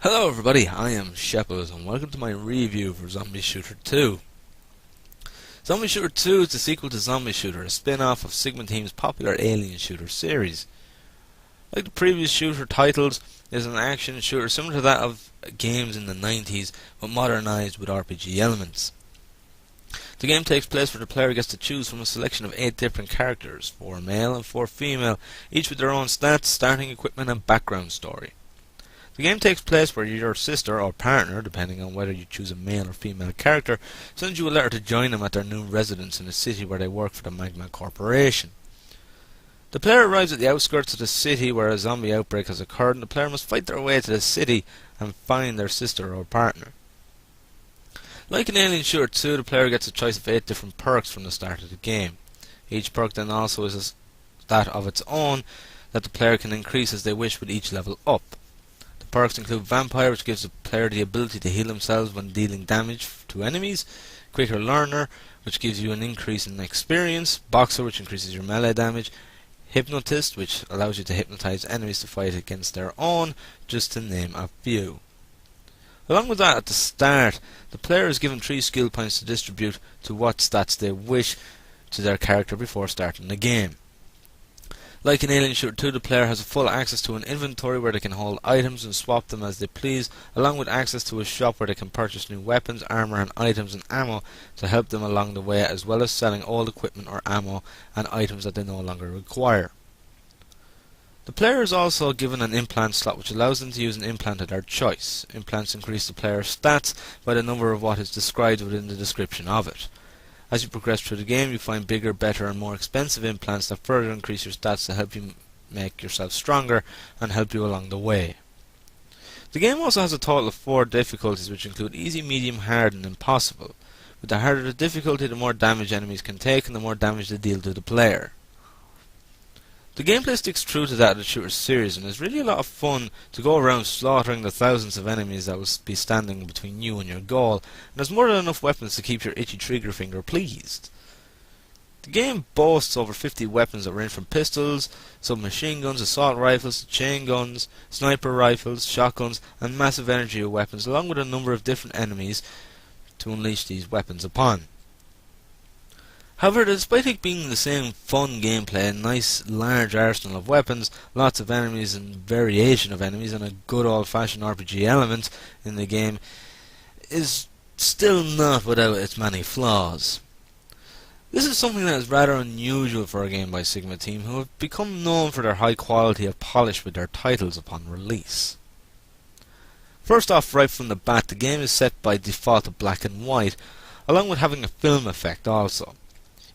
Hello everybody, I am Shepples and welcome to my review for Zombie Shooter 2. Zombie Shooter 2 is the sequel to Zombie Shooter, a spin-off of Sigma Team's popular Alien Shooter series. Like the previous shooter titles, it is an action shooter similar to that of games in the 90s, but modernized with RPG elements. The game takes place where the player gets to choose from a selection of 8 different characters, 4 male and 4 female, each with their own stats, starting equipment and background story. The game takes place where your sister or partner, depending on whether you choose a male or female character, sends you a letter to join them at their new residence in the city where they work for the Magma Corporation. The player arrives at the outskirts of the city where a zombie outbreak has occurred, and the player must fight their way to the city and find their sister or partner. Like in Alien Shooter 2, the player gets a choice of 8 different perks from the start of the game. Each perk then also is a stat of its own that the player can increase as they wish with each level up. Perks include Vampire, which gives the player the ability to heal themselves when dealing damage to enemies, Quicker Learner, which gives you an increase in experience, Boxer, which increases your melee damage, Hypnotist, which allows you to hypnotize enemies to fight against their own, just to name a few. Along with that, at the start, the player is given 3 skill points to distribute to what stats they wish to their character before starting the game. Like in Alien Shooter 2, the player has full access to an inventory where they can hold items and swap them as they please, along with access to a shop where they can purchase new weapons, armor and items and ammo to help them along the way, as well as selling old equipment or ammo and items that they no longer require. The player is also given an implant slot which allows them to use an implant of their choice. Implants increase the player's stats by the number of what is described within the description of it. As you progress through the game, you find bigger, better and more expensive implants that further increase your stats to help you make yourself stronger and help you along the way. The game also has a total of 4 difficulties, which include easy, medium, hard and impossible. With the harder the difficulty, the more damage enemies can take and the more damage they deal to the player. The gameplay sticks true to that of the shooter series and is really a lot of fun to go around slaughtering the thousands of enemies that will be standing between you and your goal, and there's more than enough weapons to keep your itchy trigger finger pleased. The game boasts over 50 weapons that range from pistols, submachine guns, assault rifles, chain guns, sniper rifles, shotguns and massive energy weapons, along with a number of different enemies to unleash these weapons upon. However, despite it being the same fun gameplay, a nice large arsenal of weapons, lots of enemies and variation of enemies, and a good old-fashioned RPG element in the game, is still not without its many flaws. This is something that is rather unusual for a game by Sigma Team, who have become known for their high quality of polish with their titles upon release. First off, right from the bat, the game is set by default to black and white, along with having a film effect also.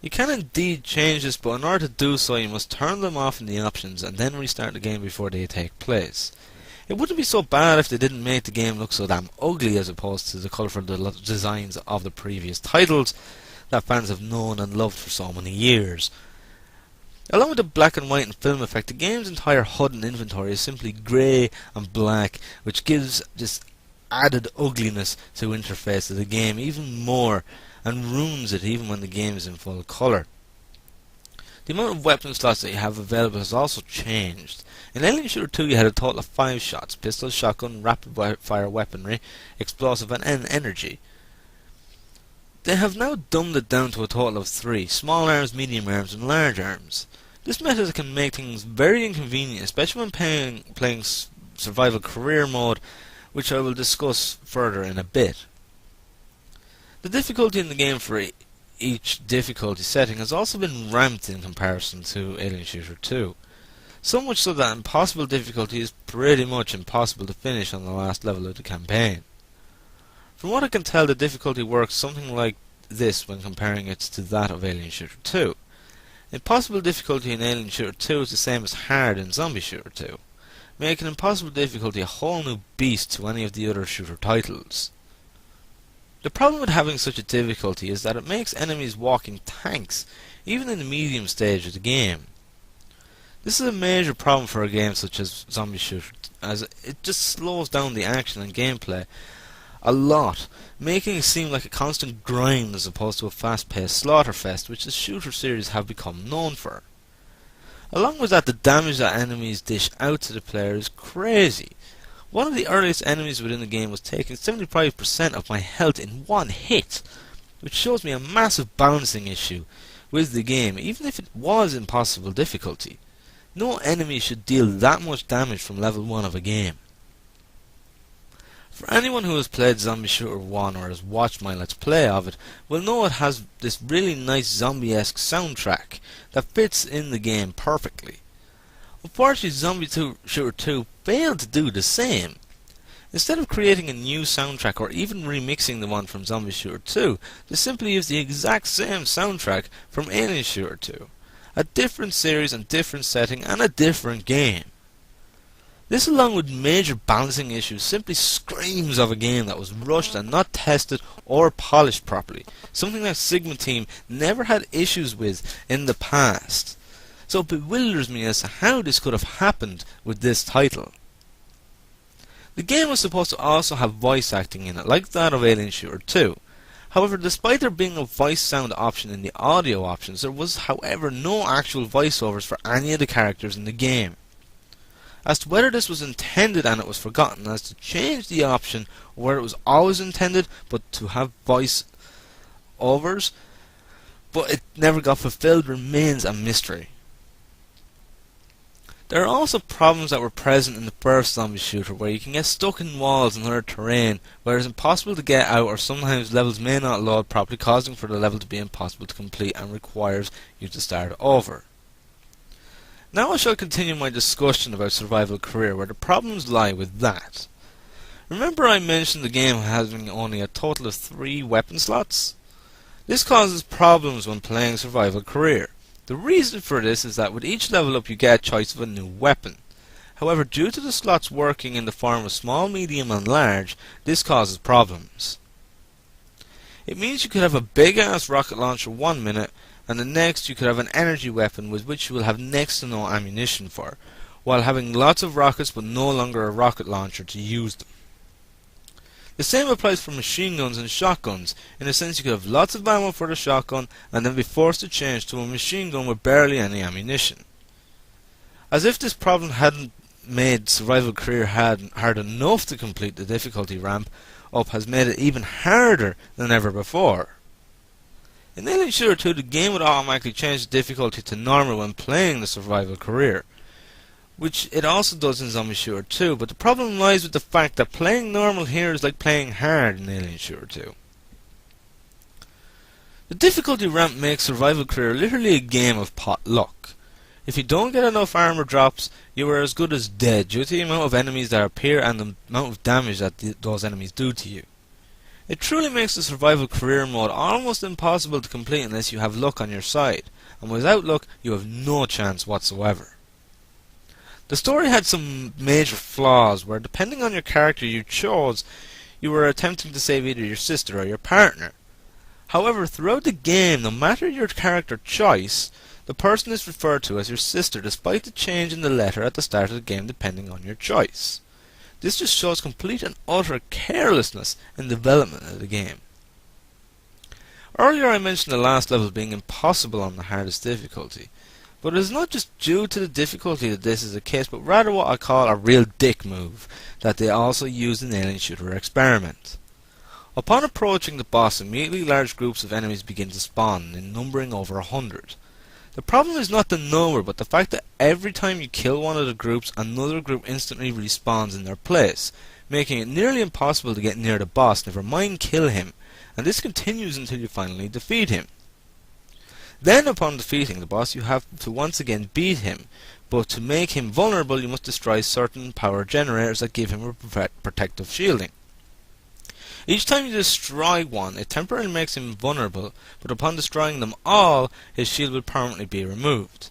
You can indeed change this, but in order to do so you must turn them off in the options and then restart the game before they take place. It wouldn't be so bad if they didn't make the game look so damn ugly as opposed to the colourful designs of the previous titles that fans have known and loved for so many years. Along with the black and white and film effect, the game's entire HUD and inventory is simply grey and black, which gives this added ugliness to the interface of the game even more, and ruins it even when the game is in full colour. The amount of weapon slots that you have available has also changed. In Alien Shooter 2 you had a total of 5 shots: pistol, shotgun, rapid fire weaponry, explosive and energy. They have now dumbed it down to a total of 3: small arms, medium arms and large arms. This method can make things very inconvenient, especially when playing survival career mode, which I will discuss further in a bit. The difficulty in the game for each difficulty setting has also been ramped in comparison to Alien Shooter 2. So much so that impossible difficulty is pretty much impossible to finish on the last level of the campaign. From what I can tell, the difficulty works something like this when comparing it to that of Alien Shooter 2. Impossible difficulty in Alien Shooter 2 is the same as hard in Zombie Shooter 2, making impossible difficulty a whole new beast to any of the other shooter titles. The problem with having such a difficulty is that it makes enemies walking tanks, even in the medium stage of the game. This is a major problem for a game such as Zombie Shooter, as it just slows down the action and gameplay a lot, making it seem like a constant grind as opposed to a fast-paced slaughterfest, which the shooter series have become known for. Along with that, the damage that enemies dish out to the player is crazy. One of the earliest enemies within the game was taking 75% of my health in one hit, which shows me a massive balancing issue with the game, even if it was impossible difficulty. No enemy should deal that much damage from level 1 of a game. For anyone who has played Zombie Shooter 1 or has watched my Let's Play of it, will know it has this really nice zombie-esque soundtrack that fits in the game perfectly. Unfortunately, Zombie Shooter 2 failed to do the same. Instead of creating a new soundtrack or even remixing the one from Zombie Shooter 2, they simply used the exact same soundtrack from Alien Shooter 2. A different series and different setting and a different game. This, along with major balancing issues, simply screams of a game that was rushed and not tested or polished properly, something that Sigma Team never had issues with in the past. So it bewilders me as to how this could have happened with this title. The game was supposed to also have voice acting in it, like that of Alien Shooter 2. However, despite there being a voice sound option in the audio options, there was, however, no actual voiceovers for any of the characters in the game. As to whether this was intended and it was forgotten, as to change the option, or whether it was always intended but to have voice overs, but it never got fulfilled, remains a mystery. There are also problems that were present in the first Zombie Shooter, where you can get stuck in walls and other terrain where it is impossible to get out, or sometimes levels may not load properly, causing for the level to be impossible to complete and requires you to start over. Now I shall continue my discussion about survival career, where the problems lie with that. Remember I mentioned the game having only a total of 3 weapon slots? This causes problems when playing survival career. The reason for this is that with each level up you get a choice of a new weapon. However, due to the slots working in the form of small, medium and large, this causes problems. It means you could have a big ass rocket launcher 1 minute, and the next you could have an energy weapon with which you will have next to no ammunition for, while having lots of rockets but no longer a rocket launcher to use them. The same applies for machine guns and shotguns. In a sense, you could have lots of ammo for the shotgun and then be forced to change to a machine gun with barely any ammunition. As if this problem hadn't made survival career hard enough to complete, the difficulty ramp up has made it even harder than ever before. In Alien Shooter 2, the game would automatically change the difficulty to normal when playing the survival career, which it also does in Zombie Shooter 2, but the problem lies with the fact that playing normal here is like playing hard in Alien Shooter 2. The difficulty ramp makes survival career literally a game of pot luck. If you don't get enough armor drops, you are as good as dead due to the amount of enemies that appear and the amount of damage that those enemies do to you. It truly makes the survival career mode almost impossible to complete unless you have luck on your side, and without luck you have no chance whatsoever. The story had some major flaws where, depending on your character you chose, you were attempting to save either your sister or your partner. However, throughout the game, no matter your character choice, the person is referred to as your sister despite the change in the letter at the start of the game depending on your choice. This just shows complete and utter carelessness in the development of the game. Earlier I mentioned the last level being impossible on the hardest difficulty. But it is not just due to the difficulty that this is the case, but rather what I call a real dick move that they also used in Alien Shooter Experiment. Upon approaching the boss, immediately large groups of enemies begin to spawn, in numbering over 100. The problem is not the number, but the fact that every time you kill one of the groups, another group instantly respawns in their place, making it nearly impossible to get near the boss, never mind kill him, and this continues until you finally defeat him. Then, upon defeating the boss, you have to once again beat him, but to make him vulnerable you must destroy certain power generators that give him a protective shielding. Each time you destroy one, it temporarily makes him vulnerable, but upon destroying them all, his shield will permanently be removed.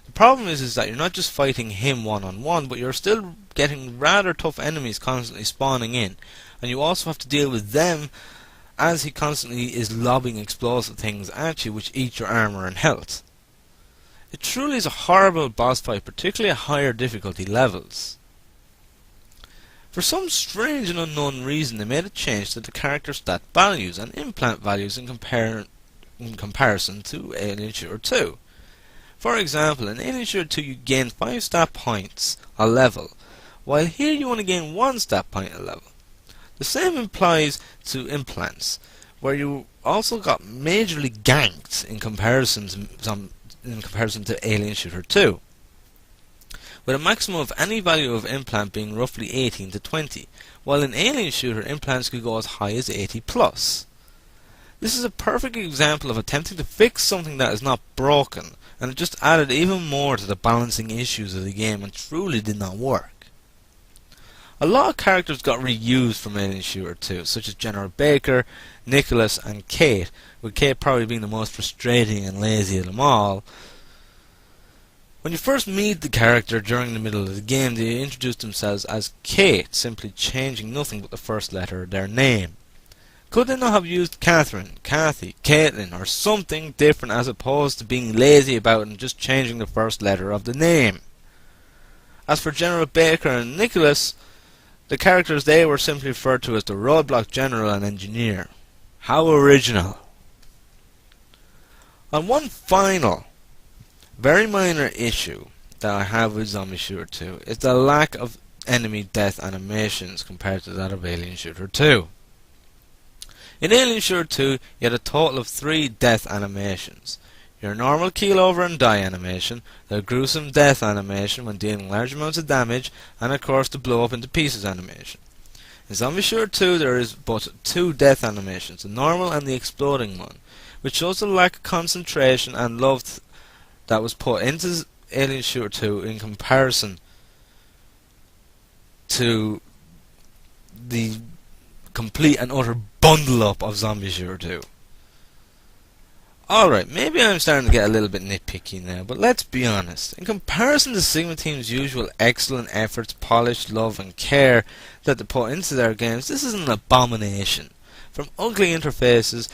The problem is that you're not just fighting him one-on-one, but you're still getting rather tough enemies constantly spawning in, and you also have to deal with them as he constantly is lobbing explosive things at you which eat your armor and health. It truly is a horrible boss fight, particularly at higher difficulty levels. For some strange and unknown reason they made a change to the character stat values and implant values in comparison to Alien Shooter 2. For example, in Alien Shooter 2 you gain 5 stat points a level, while here you only gain 1 stat point a level. The same applies to implants, where you also got majorly ganked in comparison to Alien Shooter 2, with a maximum of any value of implant being roughly 18 to 20, while in Alien Shooter implants could go as high as 80 plus. This is a perfect example of attempting to fix something that is not broken, and it just added even more to the balancing issues of the game and truly did not work. A lot of characters got reused from Alien Shooter 2, such as General Baker, Nicholas and Kate, with Kate probably being the most frustrating and lazy of them all. When you first meet the character during the middle of the game, they introduce themselves as Kate, simply changing nothing but the first letter of their name. Could they not have used Catherine, Kathy, Caitlin, or something different as opposed to being lazy about it and just changing the first letter of the name? As for General Baker and Nicholas, the characters they were simply referred to as the Roadblock General and Engineer. How original. And one final, very minor issue that I have with Zombie Shooter 2 is the lack of enemy death animations compared to that of Alien Shooter 2. In Alien Shooter 2 you had a total of 3 death animations. Your normal keel over and die animation, the gruesome death animation when dealing large amounts of damage, and of course the blow up into pieces animation. In Zombie Shooter 2 there is but 2 death animations, the normal and the exploding one, which shows the lack of concentration and love that was put into Alien Shooter 2 in comparison to the complete and utter bundle up of Zombie Shooter 2. Alright, maybe I'm starting to get a little bit nitpicky now, but let's be honest. In comparison to Sigma Team's usual excellent efforts, polish, love and care that they put into their games, this is an abomination. From ugly interfaces,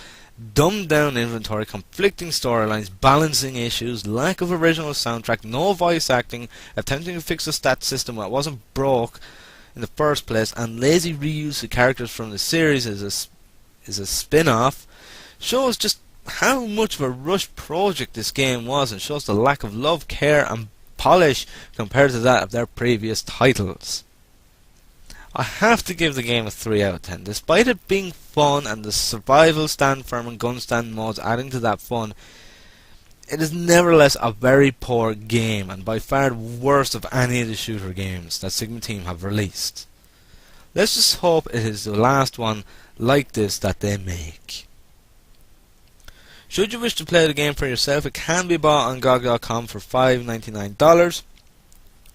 dumbed down inventory, conflicting storylines, balancing issues, lack of original soundtrack, no voice acting, attempting to fix a stat system that wasn't broke in the first place, and lazy reuse of characters from the series as a spin-off, shows just how much of a rushed project this game was, and shows the lack of love, care and polish compared to that of their previous titles. I have to give the game a 3 out of 10. Despite it being fun and the survival, stand firm and gun stand modes adding to that fun, it is nevertheless a very poor game and by far the worst of any of the shooter games that Sigma Team have released. Let's just hope it is the last one like this that they make. Should you wish to play the game for yourself, it can be bought on GOG.com for $5.99,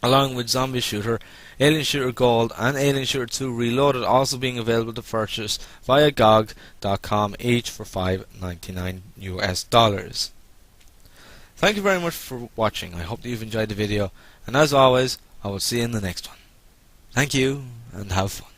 along with Zombie Shooter, Alien Shooter Gold and Alien Shooter 2 Reloaded also being available to purchase via GOG.com, each for $5.99 US. Thank you very much for watching. I hope that you've enjoyed the video, and as always, I will see you in the next one. Thank you, and have fun.